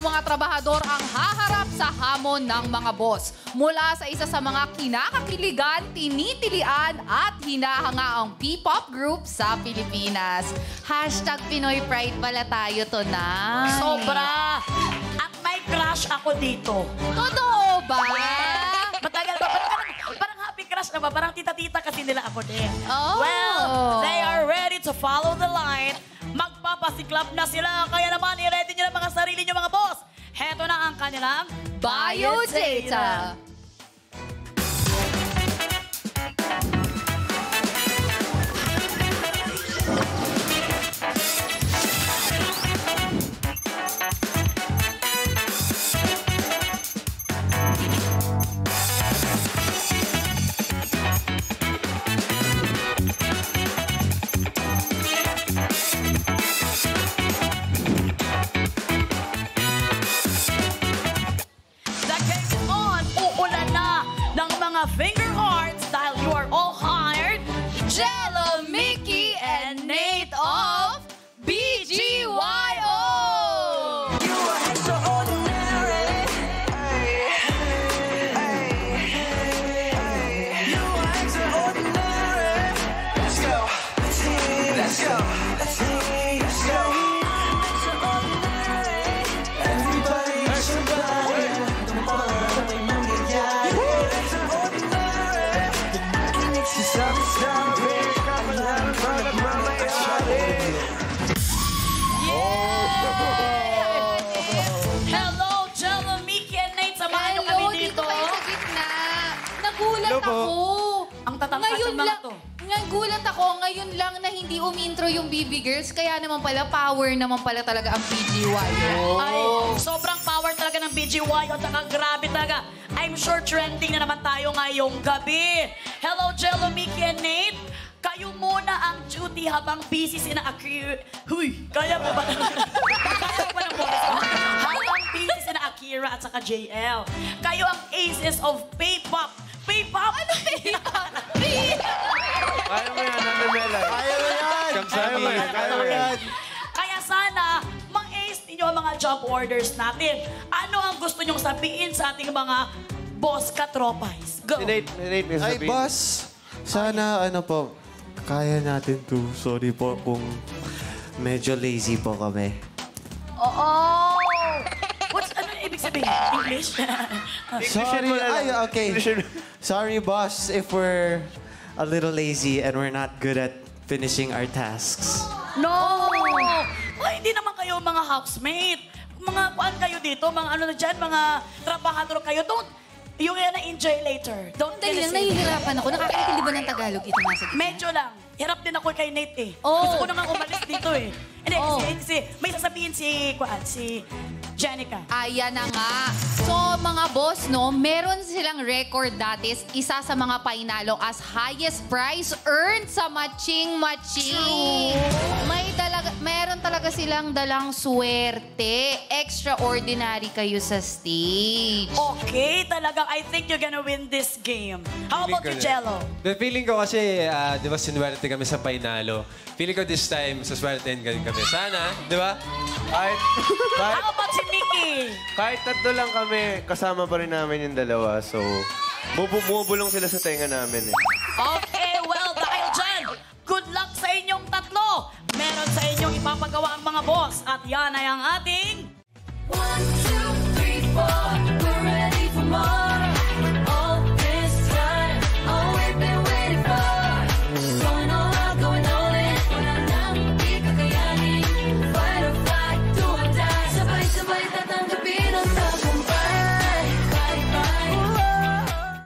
mga trabahador ang haharap sa hamon ng mga boss. Mula sa isa sa mga kinakakiligan, tinitilian at hinahangaang P-pop group sa Pilipinas. Hashtag Pinoy Pride pala tayo to na. Sobra! At may crush ako dito. Totoo ba? Matagal ba? Parang happy crush na ba? Parang tita-tita kasi nila ako din. Oh. Well, they are ready to follow the line. Magpapasiklab na sila. Kaya naman, i-ready nyo na mga sarili nyo mga boss. Heto na ang kanilang Biodata. Finger hearts dahil you are all hired. Jello, Mickey, and Nate of BGYO! You are extraordinary. You are extraordinary. Let's go. Let's sing. Let's go. Let's sing. Let's go. Extraordinary. Everybody, everybody. Hello, Jello, Mickey, and Nate. Samahan nyo kami dito. Dito kayo sa gitna. Nagulat ako. Ang tatangkas ng mga to. Nagulat ako ngayon lang na hindi umintro yung BB Girls. Kaya naman pala, power naman pala talaga ang BGYO. Ay, sobrang power talaga ng BGYO at saka grabe talaga. I'm sure trending na naman tayo ngayong gabi. Hello, Jello, Mickey, and Nate. Kayo muna ang duty habang busy sina Akira. Huy, kaya mo ba? Kaya mo ba ng boses ko? Habang busy sina Akira at saka JL. Kayo ang aces of P-pop. P-pop? Ano P-pop? Kaya mo yan, Annabella. Kaya mo yan. Kaya mo yan. Kaya sana, ma-ace ninyo ang mga job orders natin. Ano ang gusto nyong sabihin sa ating mga boss katropais? Go! Nate, may Ay, sabihin. boss. Sana, ano po, kaya natin to. Sorry po kung medyo lazy po kami. Oo! Ano ibig sabihin? English? Sorry. Ay, okay. Sorry, boss, if we're a little lazy and we're not good at finishing our tasks. No! Ay, hindi naman kayo mga housemate. Mga kuan kayo dito, mga ano na dyan, mga trabahador kayo. Don't, yung yan na-enjoy later. Don't Dali lang, nahihirapan ako. Nakakaintindi ba ng Tagalog ito nga sa gitna? Medyo lang. Hirap din ako kay Nate eh. Oh. Gusto ko na nga umalis dito eh. Hindi, Oh. kasi may sasabihin si Jenica. Ayan na nga. So, mga boss, no, meron silang record dati. Isa sa mga painalo as highest prize earned sa matching-matching. Meron talaga silang dalang swerte. Extraordinary kayo sa stage. Okay, talagang I think you're gonna win this game. How about you, Jello? The feeling ko kasi, di ba, sinuwerte kami sa Painalo. Feeling ko this time, saswertein kami. Sana, di ba? How about si Mickey? Kahit tatlo lang kami, kasama pa rin namin yung dalawa. So, bumubulong sila sa tenga namin eh. Okay, well, dahil dyan, good luck sa inyong tatlo. Meron sa inyong ipapagawa ang mga boss. At yan ay ang ating